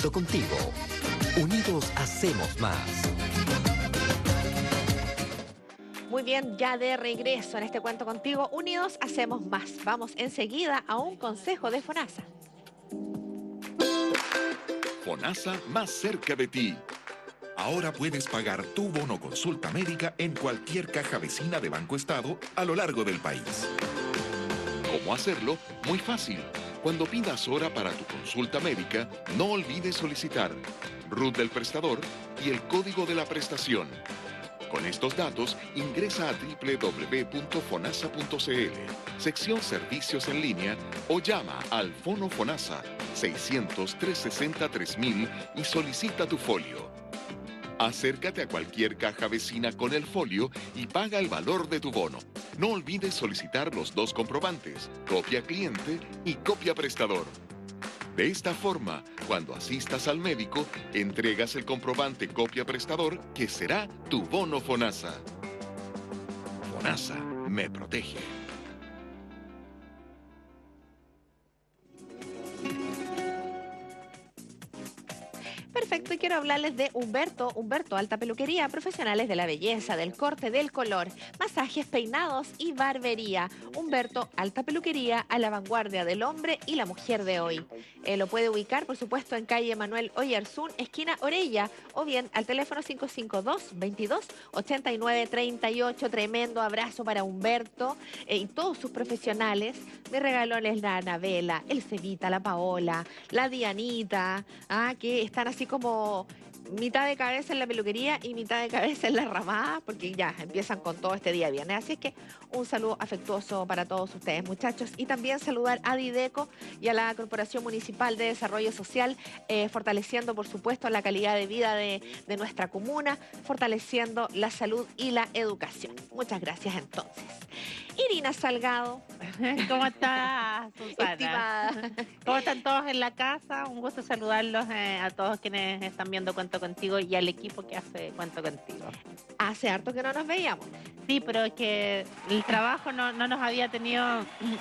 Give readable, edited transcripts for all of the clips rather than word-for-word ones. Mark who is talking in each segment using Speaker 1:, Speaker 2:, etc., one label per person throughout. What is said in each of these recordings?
Speaker 1: cuento contigo. Unidos hacemos más.
Speaker 2: Muy bien, ya de regreso en este cuento contigo, Unidos hacemos más. Vamos enseguida a un consejo de FONASA.
Speaker 3: FONASA más cerca de ti. Ahora puedes pagar tu bono consulta médica en cualquier caja vecina de Banco Estado a lo largo del país. ¿Cómo hacerlo? Muy fácil. Cuando pidas hora para tu consulta médica, no olvides solicitar RUT del prestador y el código de la prestación. Con estos datos, ingresa a www.fonasa.cl, sección Servicios en línea, o llama al Fono FONASA 600-360-3000 y solicita tu folio. Acércate a cualquier caja vecina con el folio y paga el valor de tu bono. No olvides solicitar los dos comprobantes, copia cliente y copia prestador. De esta forma, cuando asistas al médico, entregas el comprobante copia prestador que será tu bono FONASA. FONASA me protege.
Speaker 2: Perfecto, y quiero hablarles de Humberto, Alta Peluquería, profesionales de la belleza, del corte, del color, masajes, peinados y barbería. Humberto, Alta Peluquería, a la vanguardia del hombre y la mujer de hoy. Lo puede ubicar, por supuesto, en calle Manuel Oyarzún, esquina Orella, o bien al teléfono 552-22-8938. Tremendo abrazo para Humberto y todos sus profesionales. Me regaló la Anabela, el Cevita, la Paola, la Dianita, que están así como mitad de cabeza en la peluquería y mitad de cabeza en la ramada, porque ya empiezan con todo este día viernes. Así es que un saludo afectuoso para todos ustedes, muchachos. Y también saludar a Dideco y a la Corporación Municipal de Desarrollo Social, fortaleciendo, por supuesto, la calidad de vida de nuestra comuna, fortaleciendo la salud y la educación. Muchas gracias, entonces. Irina Salgado.
Speaker 4: ¿Cómo estás, Susana?
Speaker 2: Estimada.
Speaker 4: ¿Cómo están todos en la casa? Un gusto saludarlos a todos quienes están viendo Cuento Contigo y al equipo que hace Cuento Contigo.
Speaker 2: Hace harto que no nos veíamos.
Speaker 4: Sí, pero es que el trabajo no nos había tenido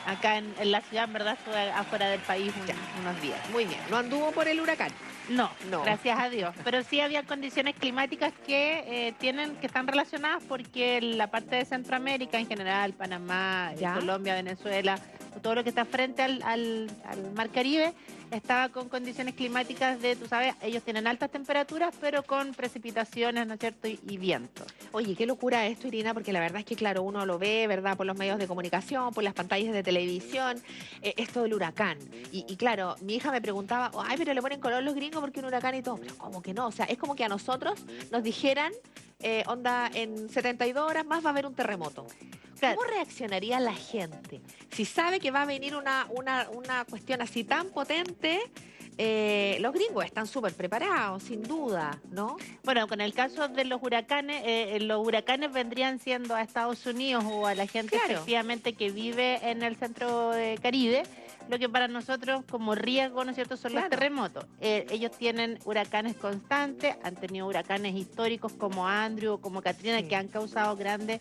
Speaker 4: acá en la ciudad, en verdad, estuve afuera del país unos días.
Speaker 2: Muy bien. ¿No anduvo por el huracán?
Speaker 4: No, gracias a Dios. Pero sí había condiciones climáticas que están relacionadas porque la parte de Centroamérica en general, Panamá, Colombia, Venezuela, todo lo que está frente al Mar Caribe, estaba con condiciones climáticas tú sabes, ellos tienen altas temperaturas, pero con precipitaciones, ¿no es cierto? Y viento.
Speaker 2: Oye, qué locura esto, Irina, porque la verdad es que, claro, uno lo ve, ¿verdad? Por los medios de comunicación, por las pantallas de televisión, esto del huracán. Y claro, mi hija me preguntaba, ay, pero le ponen color los gringos porque un huracán y todo. Pero ¿cómo que no? O sea, es como que a nosotros nos dijeran, onda, en 72 horas más va a haber un terremoto. ¿Cómo reaccionaría la gente si sabe que va a venir una cuestión así tan potente? Los gringos están súper preparados, sin duda, ¿no?
Speaker 4: Bueno, con el caso de los huracanes vendrían siendo a Estados Unidos o a la gente efectivamente que vive en el centro de Caribe. Lo que para nosotros como riesgo, ¿no es cierto?, son los terremotos. Ellos tienen huracanes constantes, han tenido huracanes históricos como Andrew o como Katrina, que han causado grandes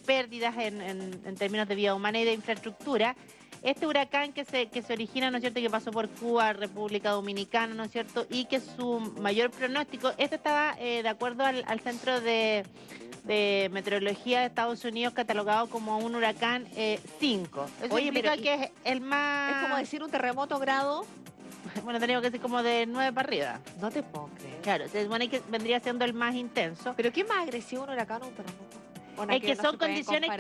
Speaker 4: pérdidas en términos de vida humana y de infraestructura. Este huracán que se origina, ¿no es cierto?, que pasó por Cuba, República Dominicana, ¿no es cierto?, y que su mayor pronóstico, estaba de acuerdo al Centro de Meteorología de Estados Unidos, catalogado como un huracán 5. Eso implica que es el más...
Speaker 2: Es como decir un terremoto grado...
Speaker 4: Bueno, tenemos que decir como de 9 para arriba.
Speaker 2: No te puedo creer.
Speaker 4: Claro, se supone que vendría siendo el más intenso.
Speaker 2: ¿Pero qué más agresivo un huracán o un terremoto?
Speaker 4: Es que son condiciones,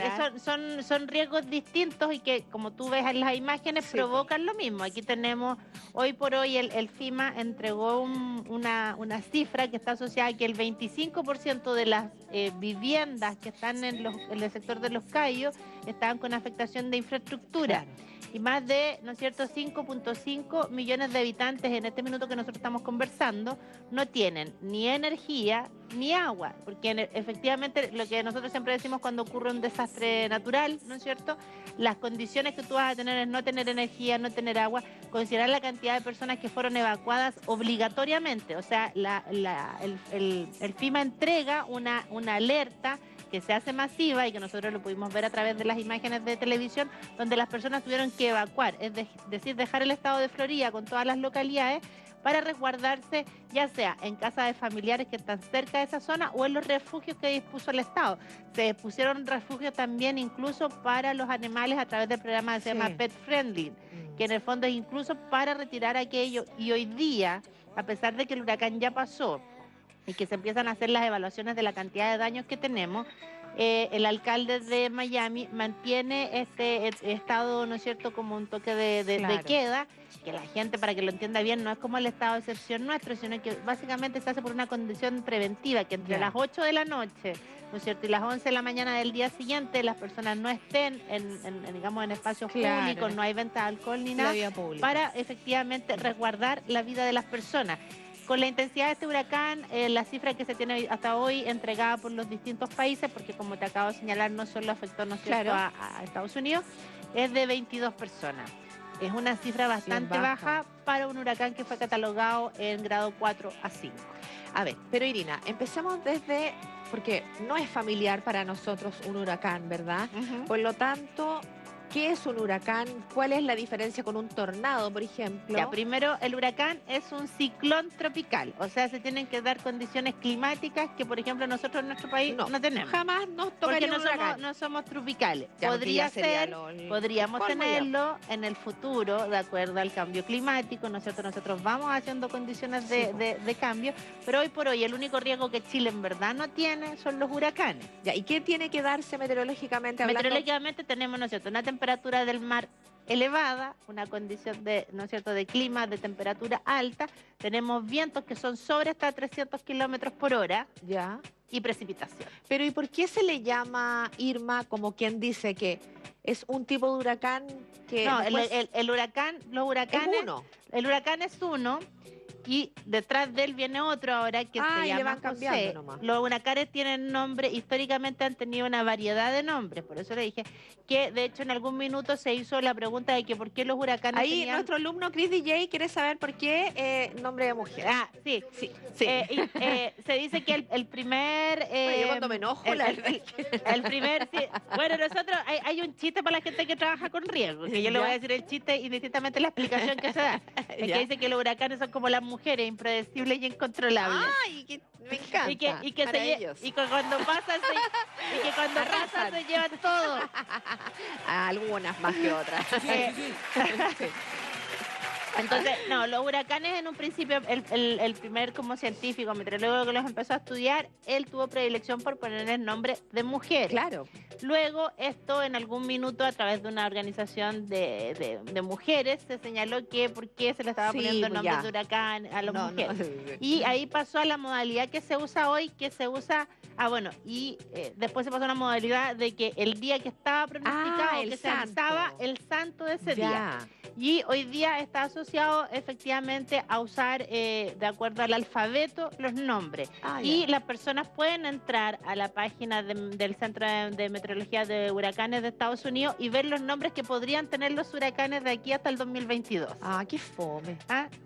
Speaker 4: son riesgos distintos y que, como tú ves en las imágenes, provocan lo mismo. Aquí tenemos, hoy por hoy, el FEMA entregó una cifra que está asociada a que el 25% de las viviendas que están en el sector de Los Cayos estaban con afectación de infraestructura. Claro. Y más de, ¿no es cierto?, 5.5 millones de habitantes en este minuto que nosotros estamos conversando no tienen ni energía ni agua, porque efectivamente lo que nosotros siempre decimos cuando ocurre un desastre natural, ¿no es cierto?, las condiciones que tú vas a tener es no tener energía, no tener agua, considerar la cantidad de personas que fueron evacuadas obligatoriamente. O sea, el FEMA entrega una alerta que se hace masiva y que nosotros lo pudimos ver a través de las imágenes de televisión, donde las personas tuvieron que evacuar, es decir, dejar el estado de Florida con todas las localidades para resguardarse, ya sea en casa de familiares que están cerca de esa zona o en los refugios que dispuso el Estado. Se pusieron refugios también incluso para los animales a través del programa que se llama Pet Friendly, que en el fondo es incluso para retirar aquello. Y hoy día, a pesar de que el huracán ya pasó y que se empiezan a hacer las evaluaciones de la cantidad de daños que tenemos, el alcalde de Miami mantiene este estado, ¿no es cierto?, como un toque de queda, que la gente, para que lo entienda bien, no es como el estado de excepción nuestro, sino que básicamente se hace por una condición preventiva, que entre las 8 de la noche, ¿no es cierto?, y las 11 de la mañana del día siguiente, las personas no estén digamos, en espacios públicos, no hay venta de alcohol ni nada, para efectivamente resguardar la vida de las personas. Con la intensidad de este huracán, la cifra que se tiene hasta hoy entregada por los distintos países, porque como te acabo de señalar, no solo afectó, ¿no es cierto?, a Estados Unidos, es de 22 personas. Es una cifra bastante baja para un huracán que fue catalogado en grado 4 a 5.
Speaker 2: A ver, pero Irina, empecemos desde, porque no es familiar para nosotros un huracán, ¿verdad? Por lo tanto, ¿qué es un huracán? ¿Cuál es la diferencia con un tornado, por ejemplo?
Speaker 4: Ya, primero, el huracán es un ciclón tropical. O sea, se tienen que dar condiciones climáticas que, por ejemplo, nosotros en nuestro país no tenemos.
Speaker 2: Jamás nos tocaría
Speaker 4: porque
Speaker 2: un huracán.
Speaker 4: no somos tropicales.
Speaker 2: Ya,
Speaker 4: podría ser, podríamos tenerlo en el futuro, de acuerdo al cambio climático, ¿no es cierto? Nosotros vamos haciendo condiciones de cambio, pero hoy por hoy el único riesgo que Chile en verdad no tiene son los huracanes.
Speaker 2: Ya, ¿y qué tiene que darse meteorológicamente hablando?
Speaker 4: Meteorológicamente tenemos, ¿no es cierto?, una temperatura del mar elevada, una condición de, ¿no es cierto?, de clima, de temperatura alta, tenemos vientos que son sobre hasta 300 kilómetros por hora.
Speaker 2: Ya.
Speaker 4: Y precipitación.
Speaker 2: Pero ¿y por qué se le llama Irma como quien dice que es un tipo de huracán que
Speaker 4: no,
Speaker 2: después...
Speaker 4: el huracán, los huracanes...
Speaker 2: Es uno.
Speaker 4: El huracán es uno y detrás de él viene otro ahora que se llama
Speaker 2: le van cambiando
Speaker 4: José.
Speaker 2: nomás.
Speaker 4: Los huracanes tienen nombre, históricamente han tenido una variedad de nombres, por eso le dije que de hecho en algún minuto se hizo la pregunta de que por qué los huracanes
Speaker 2: Ahí
Speaker 4: tenían...
Speaker 2: nuestro alumno Chris DJ quiere saber por qué nombre de mujer.
Speaker 4: Ah, sí. Se dice que el primer...
Speaker 2: Bueno, yo cuando me enojo,
Speaker 4: el primer... Sí. Bueno, nosotros... Hay un chiste para la gente que trabaja con riesgo, que yo le voy a decir el chiste indistintamente la explicación que se da. Es que dice que los huracanes son como las mujeres, impredecibles y incontrolables.
Speaker 2: ¡Ay, que me encanta!
Speaker 4: Y que cuando pasa se llevan todo.
Speaker 2: Algunas más que otras.
Speaker 4: Entonces, no, los huracanes en un principio, el primer como científico, meteorólogo que los empezó a estudiar, él tuvo predilección por poner el nombre de mujer.
Speaker 2: Claro.
Speaker 4: Luego, esto en algún minuto, a través de una organización de mujeres, se señaló que por qué se le estaba poniendo el nombre de huracán a las mujeres. Y ahí pasó a la modalidad que se usa hoy, que se usa... después se pasó a una modalidad de que el día que estaba pronosticado, que se alzaba el santo de ese día. Y hoy día está asociado efectivamente a usar, de acuerdo al alfabeto, los nombres. Y las personas pueden entrar a la página del Centro de Meteorología de Huracanes de Estados Unidos y ver los nombres que podrían tener los huracanes de aquí hasta el 2022.
Speaker 2: Ah, qué fome.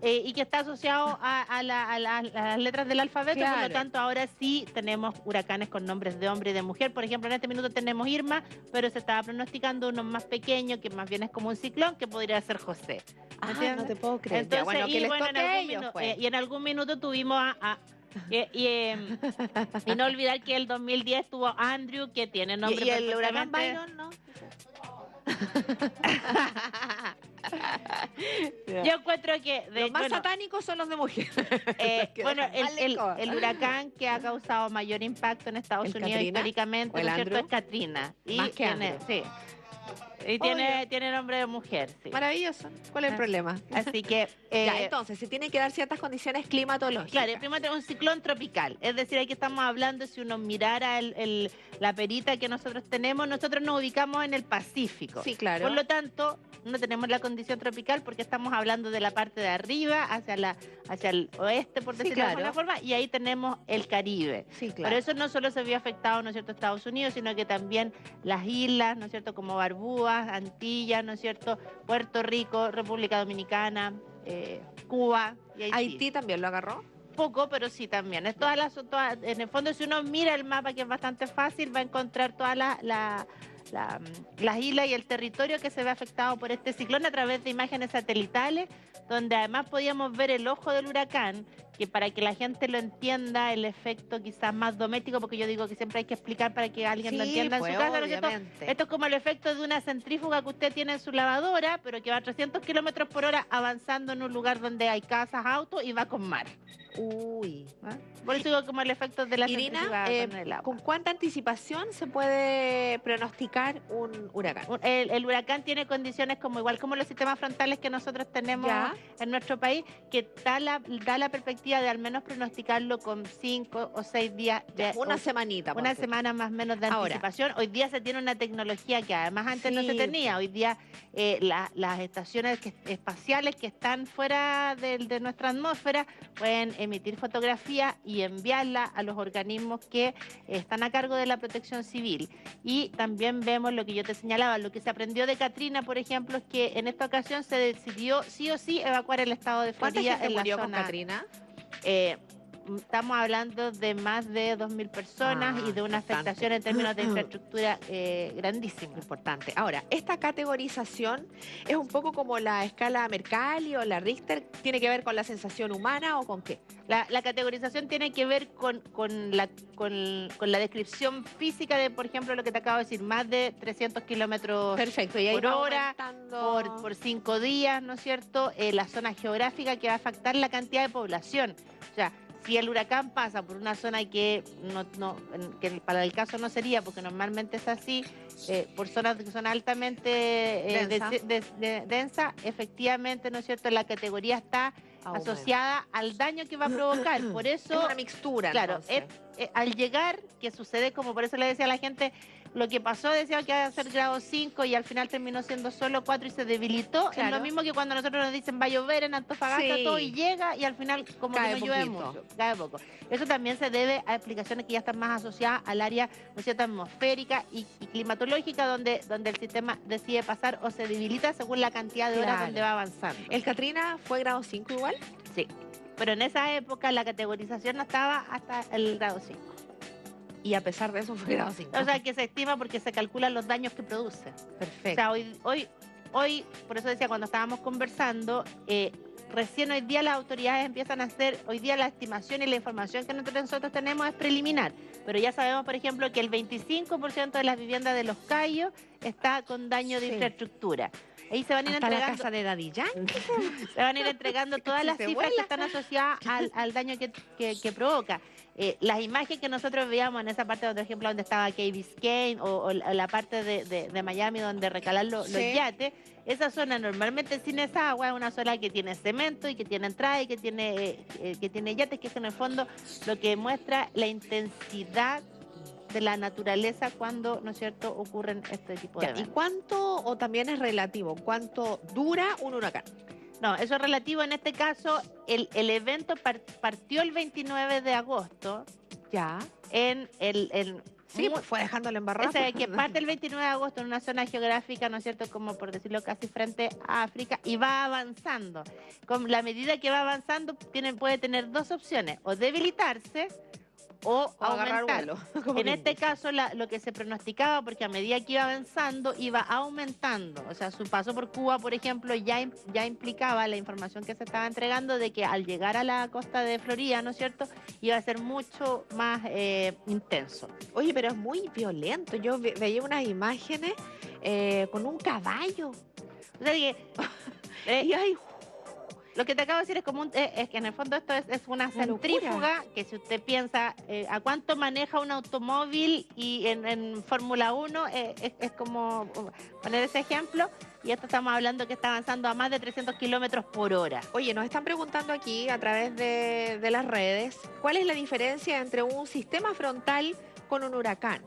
Speaker 4: Y que está asociado a las letras del alfabeto, por lo tanto ahora sí tenemos huracanes con nombres de hombre y de mujer. Por ejemplo, en este minuto tenemos Irma, pero se estaba pronosticando uno más pequeño, que más bien es como un ciclón, que podría ser José.
Speaker 2: No te puedo creer.
Speaker 4: Entonces,
Speaker 2: bueno, que les toque a ellos,
Speaker 4: y en algún minuto tuvimos y no olvidar que el 2010 tuvo Andrew, que tiene nombre.
Speaker 2: ¿Y el huracán Byron, no?
Speaker 4: Yo encuentro que...
Speaker 2: Los más satánicos son los de mujer.
Speaker 4: Bueno, el huracán que ha causado mayor impacto en Estados Unidos históricamente, ¿no es cierto?, es Katrina.
Speaker 2: Más que Andrew.
Speaker 4: Sí. Y tiene nombre de mujer, sí.
Speaker 2: Maravilloso. ¿Cuál es el problema?
Speaker 4: Así que...
Speaker 2: ya, entonces, se tienen que dar ciertas condiciones climatológicas.
Speaker 4: Claro, primero un ciclón tropical. Es decir, aquí estamos hablando, si uno mirara la perita que nosotros tenemos, nosotros nos ubicamos en el Pacífico.
Speaker 2: Sí, claro.
Speaker 4: Por lo tanto, no tenemos la condición tropical porque estamos hablando de la parte de arriba hacia el oeste, por decirlo de alguna forma, y ahí tenemos el Caribe.
Speaker 2: Sí, claro.
Speaker 4: Por eso no solo se vio afectado, ¿no es cierto?, Estados Unidos, sino que también las islas, ¿no es cierto?, como Barbuda, Antillas, ¿no es cierto?, Puerto Rico, República Dominicana, Cuba y Haití.
Speaker 2: ¿Haití también lo agarró?
Speaker 4: poco, pero sí también. Es en el fondo, si uno mira el mapa, que es bastante fácil, va a encontrar todas las islas y el territorio que se ve afectado por este ciclón a través de imágenes satelitales, donde además podíamos ver el ojo del huracán, que para que la gente lo entienda, el efecto quizás más doméstico, porque yo digo que siempre hay que explicar para que alguien lo entienda en su casa, ¿no es cierto? Esto es como el efecto de una centrífuga que usted tiene en su lavadora, pero que va a 300 kilómetros por hora avanzando en un lugar donde hay casas, autos y va con mar.
Speaker 2: Uy.
Speaker 4: ¿Ah? Por eso digo como el efecto de la
Speaker 2: Irina,
Speaker 4: centrífuga con el agua.
Speaker 2: ¿con cuánta anticipación se puede pronosticar un huracán?
Speaker 4: El huracán tiene condiciones igual como los sistemas frontales que nosotros tenemos en nuestro país, que da la perspectiva de al menos pronosticarlo con 5 o 6 días.
Speaker 2: Una semanita.
Speaker 4: Una semana más o menos de anticipación. Hoy día se tiene una tecnología que además antes no se tenía. Hoy día las estaciones espaciales que están fuera de nuestra atmósfera pueden emitir fotografías y enviarla a los organismos que están a cargo de la protección civil. Y también vemos lo que yo te señalaba, lo que se aprendió de Katrina, por ejemplo, es que en esta ocasión se decidió sí o sí evacuar el estado de Florida.
Speaker 2: ¿Cuánta gente
Speaker 4: en la
Speaker 2: murió
Speaker 4: zona,
Speaker 2: con Katrina?
Speaker 4: Estamos hablando de más de 2.000 personas y de una afectación en términos de infraestructura grandísima.
Speaker 2: Importante. Ahora, esta categorización es un poco como la escala Mercalli o la Richter. ¿Tiene que ver con la sensación humana o con qué?
Speaker 4: La categorización tiene que ver con la descripción física de, por ejemplo, lo que te acabo de decir, más de 300 kilómetros por hora, por 5 días, ¿no es cierto? La zona geográfica que va a afectar la cantidad de población. O sea, si el huracán pasa por una zona que para el caso no sería, porque normalmente es así, por zonas que son altamente densa, efectivamente, ¿no es cierto? La categoría está asociada al daño que va a provocar. Por eso,
Speaker 2: es una mixtura.
Speaker 4: Claro, al llegar, que sucede como por eso le decía a la gente, lo que pasó decía que iba a ser grado 5 y al final terminó siendo solo 4 y se debilitó. Es lo mismo que cuando nosotros nos dicen va a llover en Antofagasta, todo y llega y al final como cae que no llueve mucho, cae poco. Eso también se debe a explicaciones que ya están más asociadas al área, ¿no es cierto?, atmosférica y climatológica, donde el sistema decide pasar o se debilita según la cantidad de horas donde va avanzando.
Speaker 2: ¿El Katrina fue grado 5 igual?
Speaker 4: Sí, pero en esa época la categorización no estaba hasta el grado 5.
Speaker 2: Y a pesar de eso fue grado 5.
Speaker 4: O sea, que se estima porque se calculan los daños que produce.
Speaker 2: Perfecto.
Speaker 4: O sea, hoy, por eso decía, cuando estábamos conversando, recién hoy día las autoridades empiezan a hacer, hoy día la estimación y la información que nosotros tenemos es preliminar. Pero ya sabemos, por ejemplo, que el 25% de las viviendas de Los Cayos está con daño de infraestructura. Ahí se van a ir entregando.
Speaker 2: La casa de Daddy Yankee.
Speaker 4: Se van a ir entregando todas las cifras que están asociadas al daño que provoca. Las imágenes que nosotros veíamos en esa parte, por ejemplo, donde estaba Key Biscayne o la parte de Miami donde recalan los yates, esa zona normalmente sin esa agua es una zona que tiene cemento y que tiene entrada y que tiene yates, que es en el fondo lo que muestra la intensidad de la naturaleza cuando, ¿no es cierto?, ocurren este tipo de eventos.
Speaker 2: ¿Y cuánto, o también es relativo, cuánto dura un huracán?
Speaker 4: No, eso es relativo. En este caso, el evento partió el 29 de agosto.
Speaker 2: Ya. Sí, pues fue dejándolo embarrado.
Speaker 4: O sea, que parte el 29 de agosto en una zona geográfica, ¿no es cierto?, como por decirlo casi frente a África, y va avanzando. Con la medida que va avanzando, puede tener dos opciones, o debilitarse o aumentar.
Speaker 2: Vuelo,
Speaker 4: en este caso, lo que se pronosticaba, porque a medida que iba avanzando, iba aumentando. O sea, su paso por Cuba, por ejemplo, ya implicaba la información que se estaba entregando de que al llegar a la costa de Florida, ¿no es cierto?, iba a ser mucho más intenso.
Speaker 2: Oye, pero es muy violento. Yo veía unas imágenes con un caballo.
Speaker 4: O sea que... Lo que te acabo de decir es que en el fondo esto es una centrífuga que si usted piensa a cuánto maneja un automóvil y en Fórmula 1 es como poner ese ejemplo, y esto estamos hablando que está avanzando a más de 300 kilómetros por hora.
Speaker 2: Oye, nos están preguntando aquí a través de las redes, ¿cuál es la diferencia entre un sistema frontal con un huracán?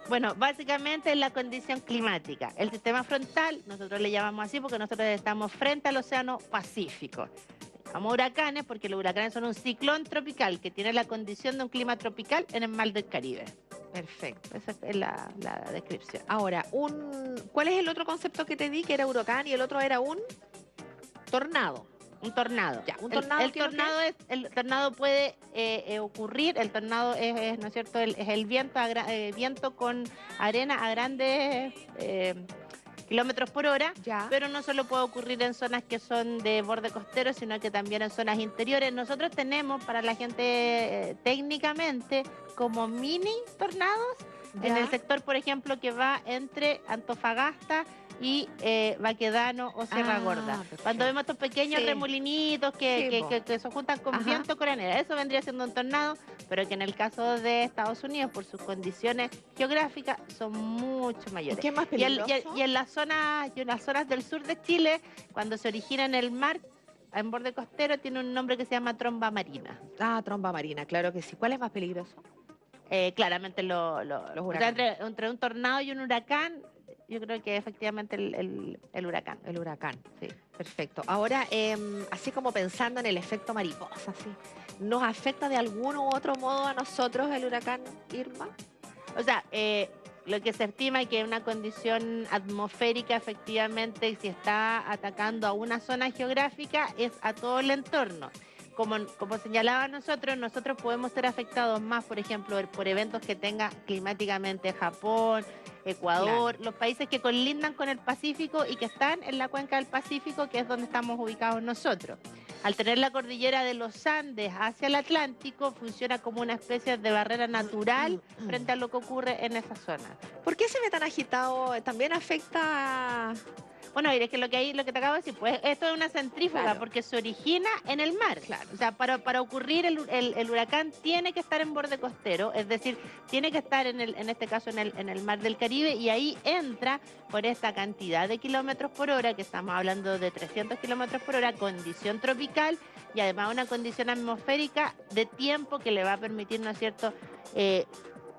Speaker 4: Bueno, básicamente es la condición climática. El sistema frontal, nosotros le llamamos así porque nosotros estamos frente al Océano Pacífico. Llamamos huracanes porque los huracanes son un ciclón tropical que tiene la condición de un clima tropical en el mar del Caribe.
Speaker 2: Perfecto.
Speaker 4: Esa es la descripción.
Speaker 2: Ahora, ¿cuál es el otro concepto que te di? Que era huracán y el otro era un tornado.
Speaker 4: Un tornado.
Speaker 2: Ya, un tornado.
Speaker 4: El tornado puede ocurrir, el tornado es, ¿no es cierto? Es el viento, viento con arena a grandes kilómetros por hora,
Speaker 2: Ya.
Speaker 4: pero no solo puede ocurrir en zonas que son de borde costero, sino que también en zonas interiores. Nosotros tenemos para la gente técnicamente como mini tornados en el sector, por ejemplo, que va entre Antofagasta y Baquedano o Sierra Gorda.
Speaker 2: Perfecto.
Speaker 4: Cuando vemos estos pequeños remolinitos que se juntan con
Speaker 2: Ajá.
Speaker 4: viento con arena, eso vendría siendo un tornado, pero que en el caso de Estados Unidos, por sus condiciones geográficas, son mucho mayores.
Speaker 2: ¿Qué es más peligroso?
Speaker 4: Y en las zonas del sur de Chile, cuando se origina en el mar, en borde costero, tiene un nombre que se llama tromba marina.
Speaker 2: Ah, tromba marina, claro que sí. ¿Cuál es más peligroso?
Speaker 4: Claramente
Speaker 2: Los
Speaker 4: o
Speaker 2: huracanes.
Speaker 4: sea, entre un tornado y un huracán, yo creo que efectivamente el huracán.
Speaker 2: El huracán.
Speaker 4: Sí.
Speaker 2: Perfecto. Ahora, así como pensando en el efecto mariposa, ¿sí? ¿Nos afecta de algún u otro modo a nosotros el huracán Irma?
Speaker 4: O sea, lo que se estima es que una condición atmosférica, efectivamente, si está atacando a una zona geográfica, es a todo el entorno. Como señalaba nosotros podemos ser afectados más, por ejemplo, por eventos que tenga climáticamente Japón, Ecuador, los países que colindan con el Pacífico y que están en la cuenca del Pacífico, que es donde estamos ubicados nosotros. Al tener la cordillera de los Andes hacia el Atlántico, funciona como una especie de barrera natural frente a lo que ocurre en esa zona.
Speaker 2: ¿Por qué se ve tan agitado? ¿También afecta...?
Speaker 4: Bueno, es que lo que te acabo de decir, pues esto es una centrífuga,
Speaker 2: Claro.
Speaker 4: porque se origina en el mar.
Speaker 2: Claro.
Speaker 4: O sea, para ocurrir el huracán tiene que estar en borde costero, es decir, tiene que estar en este caso en el mar del Caribe, y ahí entra por esta cantidad de kilómetros por hora, que estamos hablando de 300 kilómetros por hora, condición tropical y además una condición atmosférica de tiempo que le va a permitir, ¿no es cierto?,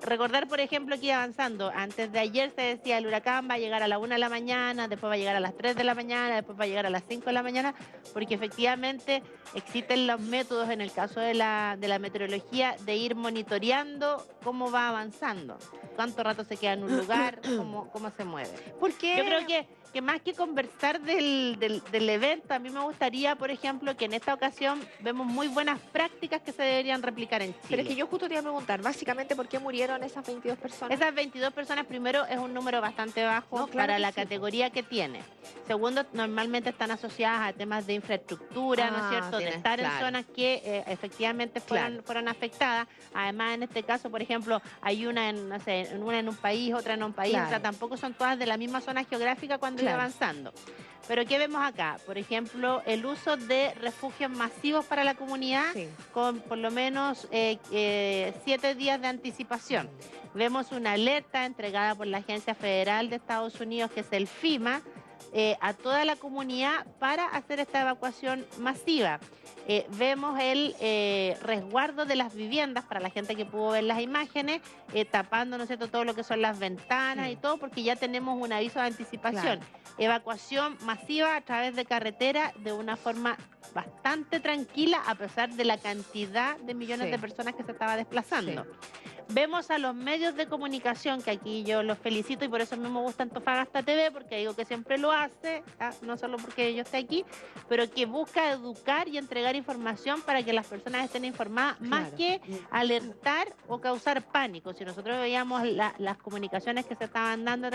Speaker 4: recordar, por ejemplo, que iba avanzando. Antes de ayer se decía el huracán va a llegar a la 1 de la mañana, después va a llegar a las 3 de la mañana, después va a llegar a las 5 de la mañana, porque efectivamente existen los métodos en el caso de la meteorología de ir monitoreando cómo va avanzando, cuánto rato se queda en un lugar, cómo se mueve.
Speaker 2: ¿Por qué?
Speaker 4: Yo creo que más que conversar del evento, a mí me gustaría, por ejemplo, que en esta ocasión vemos muy buenas prácticas que se deberían replicar en Chile.
Speaker 2: Pero es que yo justo te iba a preguntar, básicamente, ¿por qué murieron esas 22 personas?
Speaker 4: Esas 22 personas, primero, es un número bastante bajo para la categoría que tiene. Segundo, normalmente están asociadas a temas de infraestructura, ¿no es cierto? De estar en zonas que efectivamente fueron afectadas. Además, en este caso, por ejemplo, hay una en un país, otra en un país. O sea, tampoco son todas de la misma zona geográfica cuando iba avanzando. Pero ¿qué vemos acá? Por ejemplo, el uso de refugios masivos para la comunidad con por lo menos 7 días de anticipación. Vemos una alerta entregada por la Agencia Federal de Estados Unidos, que es el FEMA, a toda la comunidad para hacer esta evacuación masiva. Vemos el resguardo de las viviendas para la gente que pudo ver las imágenes, tapando, ¿no es cierto?, todo lo que son las ventanas y todo, porque ya tenemos un aviso de anticipación. Evacuación masiva a través de carretera de una forma bastante tranquila, a pesar de la cantidad de millones de personas que se estaba desplazando. Vemos a los medios de comunicación, que aquí yo los felicito y por eso a mí me gusta Antofagasta TV, porque digo que siempre lo hace, no solo porque yo esté aquí, pero que busca educar y entregar información para que las personas estén informadas, más que alertar o causar pánico. Si nosotros veíamos las comunicaciones que se estaban dando,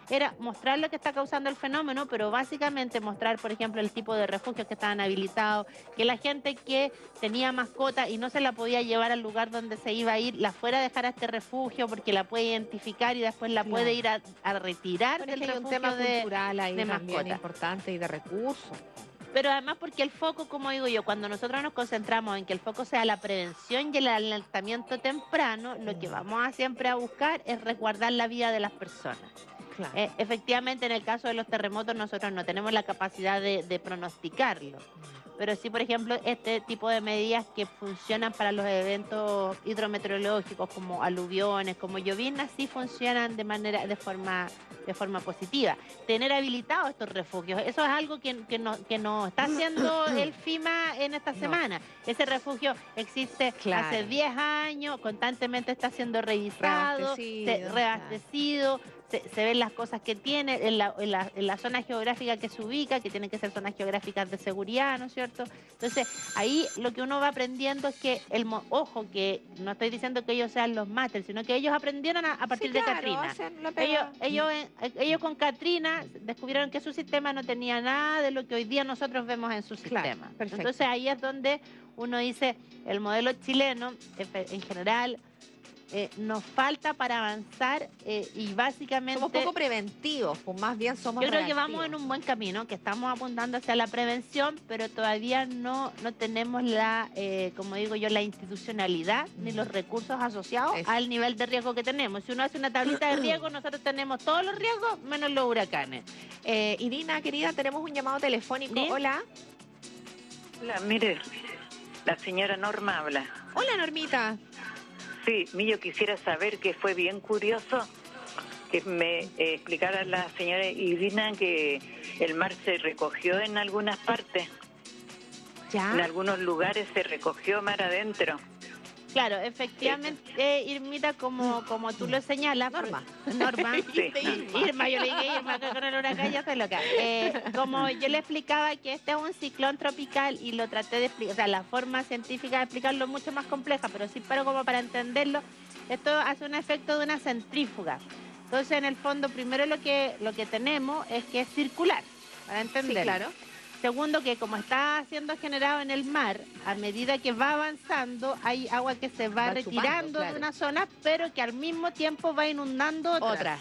Speaker 4: era mostrar lo que está causando el fenómeno, pero básicamente mostrar, por ejemplo, el tipo de refugios que estaban habilitados, que la gente que tenía mascota y no se la podía llevar al lugar donde se iba a ir, la fuera a dejar a este refugio porque la puede identificar y después la puede ir a retirar del refugio.
Speaker 2: Un tema cultural ahí
Speaker 4: de
Speaker 2: también
Speaker 4: mascota.
Speaker 2: Importante y de recursos.
Speaker 4: Pero además porque el foco, como digo yo, cuando nosotros nos concentramos en que el foco sea la prevención y el alertamiento temprano, lo que vamos siempre a buscar es resguardar la vida de las personas. Efectivamente, en el caso de los terremotos nosotros no tenemos la capacidad de pronosticarlo. Pero sí, por ejemplo, este tipo de medidas que funcionan para los eventos hidrometeorológicos como aluviones, como llovinas, sí funcionan de forma positiva. Tener habilitados estos refugios, eso es algo que no está haciendo el FEMA en esta semana. Ese refugio existe hace 10 años, constantemente está siendo revisado, reabastecido. se ven las cosas que tiene en la zona geográfica que se ubica, que tienen que ser zonas geográficas de seguridad, ¿no es cierto? Entonces, ahí lo que uno va aprendiendo es que, ojo, que no estoy diciendo que ellos sean los máster, sino que ellos aprendieron a partir de Katrina. Ellos con Katrina descubrieron que su sistema no tenía nada de lo que hoy día nosotros vemos en su sistema.
Speaker 2: Perfecto.
Speaker 4: Entonces, ahí es donde uno dice, el modelo chileno, en general, nos falta para avanzar y básicamente...
Speaker 2: Somos poco preventivos, pues más bien somos
Speaker 4: Yo creo que
Speaker 2: reactivos.
Speaker 4: vamos en un buen camino, que estamos apuntando hacia la prevención, pero todavía no tenemos como digo yo, la institucionalidad ni los recursos asociados al nivel de riesgo que tenemos. Si uno hace una tablita de riesgo, nosotros tenemos todos los riesgos menos los huracanes.
Speaker 2: Irina, querida, tenemos un llamado telefónico.
Speaker 4: ¿Sí?
Speaker 2: Hola.
Speaker 5: Hola, mire, la señora Norma habla.
Speaker 2: Hola, Normita.
Speaker 5: Sí, yo quisiera saber, que fue bien curioso que me explicara la señora Irina que el mar se recogió en algunas partes.
Speaker 2: ¿Ya?
Speaker 5: En algunos lugares se recogió mar adentro.
Speaker 4: Claro, efectivamente, Irmita, como tú lo señalas...
Speaker 2: Norma.
Speaker 5: Sí.
Speaker 4: Irma, yo le dije Irma, que con el huracán ya estoy loca. Como yo le explicaba que este es un ciclón tropical y lo traté de explicar, o sea, la forma científica de explicarlo es mucho más compleja, pero sí, pero como para entenderlo, esto hace un efecto de una centrífuga. Entonces, en el fondo, primero lo que tenemos es que es circular, para entenderlo.
Speaker 2: Sí, claro.
Speaker 4: Segundo, que como está siendo generado en el mar, a medida que va avanzando, hay agua que se va retirando de una zona, pero que al mismo tiempo va inundando otras.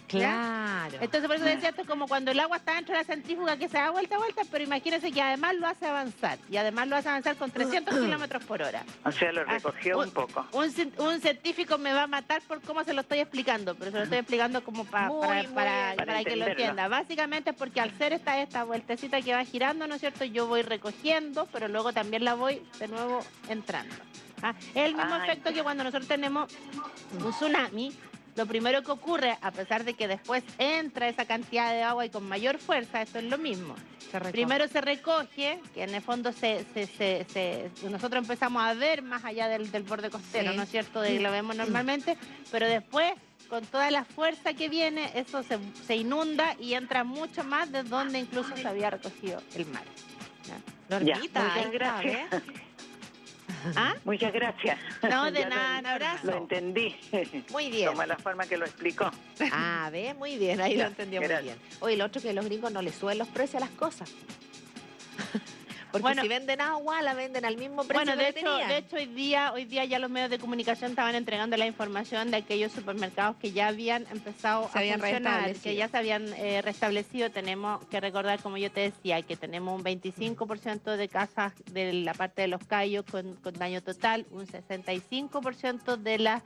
Speaker 2: Claro.
Speaker 4: Entonces, por eso decía, esto es como cuando el agua está dentro de la centrífuga que se da vuelta, pero imagínense que además lo hace avanzar. Y además lo hace avanzar con 300 kilómetros por hora.
Speaker 5: O sea, lo recogió un poco.
Speaker 4: Un científico me va a matar por cómo se lo estoy explicando, pero se lo estoy explicando como para que lo entienda. Básicamente es porque al ser esta vueltecita que va girando, ¿no es cierto? Yo voy recogiendo, pero luego también la voy de nuevo entrando. Es el mismo efecto que cuando nosotros tenemos un tsunami. Lo primero que ocurre, a pesar de que después entra esa cantidad de agua y con mayor fuerza, esto es lo mismo. Primero se recoge, que en el fondo nosotros empezamos a ver más allá del borde costero, ¿no es cierto? De que lo vemos normalmente, pero después, con toda la fuerza que viene, eso se inunda y entra mucho más de donde incluso se había recogido el mar.
Speaker 2: Normita,
Speaker 5: muchas gracias.
Speaker 4: ¿Ah?
Speaker 5: Muchas gracias.
Speaker 4: No, de nada, un abrazo.
Speaker 5: Lo entendí.
Speaker 2: Muy bien.
Speaker 5: Como la forma que lo explicó.
Speaker 2: Ve, muy bien, ahí
Speaker 5: Ya,
Speaker 2: lo entendió muy
Speaker 5: gracias.
Speaker 2: bien. Oye, lo otro que los gringos no les suben los precios a las cosas. Porque si venden agua, la venden al mismo precio
Speaker 4: bueno,
Speaker 2: que tenían.
Speaker 4: de hecho hoy día ya los medios de comunicación estaban entregando la información de aquellos supermercados que ya habían empezado a funcionar, que ya se habían restablecido. Tenemos que recordar, como yo te decía, que tenemos un 25% de casas de la parte de Los Cayos con daño total, un 65% de las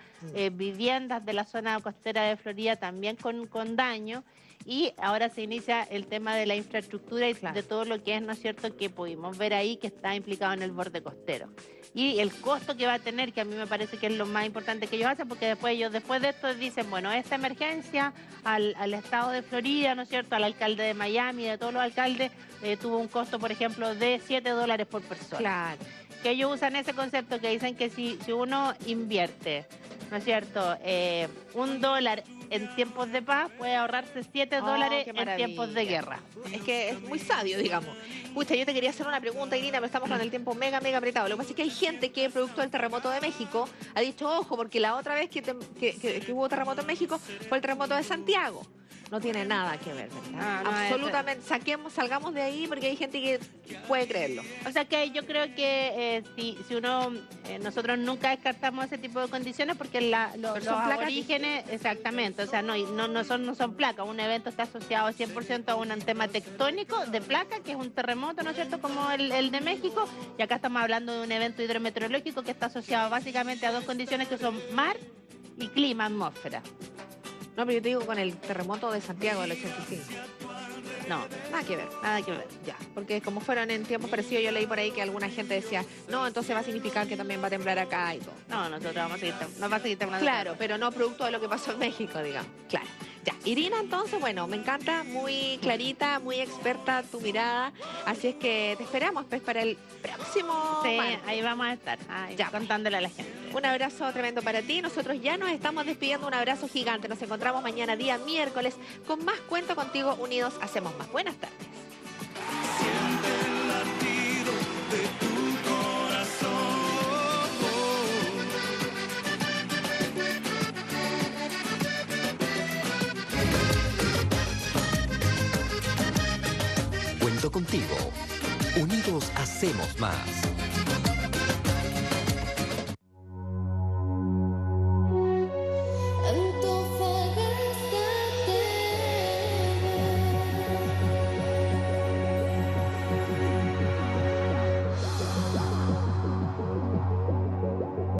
Speaker 4: viviendas de la zona costera de Florida también con daño. Y ahora se inicia el tema de la infraestructura y de todo lo que es, ¿no es cierto?, que pudimos ver ahí que está implicado en el borde costero. Y el costo que va a tener, que a mí me parece que es lo más importante que ellos hacen, porque después de esto dicen, bueno, esta emergencia al estado de Florida, ¿no es cierto?, al alcalde de Miami, de todos los alcaldes, tuvo un costo, por ejemplo, de $7 por persona.
Speaker 2: Claro.
Speaker 4: Que ellos usan ese concepto que dicen que si uno invierte, ¿no es cierto?, $1 en tiempos de paz, puede ahorrarse $7 en tiempos de guerra.
Speaker 2: Es que es muy sabio, digamos. Pucha, yo te quería hacer una pregunta, Irina, pero estamos con el tiempo mega apretado. Lo que pasa es que hay gente que, producto del terremoto de México, ha dicho, ojo, porque la otra vez que hubo terremoto en México fue el terremoto de Santiago. No tiene nada que ver, ¿verdad? Absolutamente. Salgamos de ahí porque hay gente que puede creerlo.
Speaker 4: O sea que yo creo que si nosotros nunca descartamos ese tipo de condiciones porque los orígenes, exactamente, o sea, no son placas. Un evento está asociado 100% a un tema tectónico de placa, que es un terremoto, ¿no es cierto?, como el de México, y acá estamos hablando de un evento hidrometeorológico que está asociado básicamente a dos condiciones que son mar y clima, atmósfera.
Speaker 2: No, pero yo te digo con el terremoto de Santiago del 85.
Speaker 4: No,
Speaker 2: nada que ver.
Speaker 4: Nada que ver.
Speaker 2: Ya, porque como fueron en tiempos parecidos, yo leí por ahí que alguna gente decía, no, entonces va a significar que también va a temblar acá y todo.
Speaker 4: No, nosotros nos va a seguir temblando.
Speaker 2: Claro, pero no producto de lo que pasó en México, digamos. Claro. Ya, Irina, entonces, bueno, me encanta, muy clarita, muy experta tu mirada, así es que te esperamos pues, para el próximo.
Speaker 4: Sí, ahí vamos a estar,
Speaker 2: ya,
Speaker 4: contándole a la gente.
Speaker 2: Un abrazo tremendo para ti. Nosotros ya nos estamos despidiendo. Un abrazo gigante. Nos encontramos mañana, día miércoles, con más Cuento Contigo. Unidos hacemos más. Buenas tardes.
Speaker 6: Siente el latido de tu
Speaker 1: Cuento Contigo. Unidos hacemos más.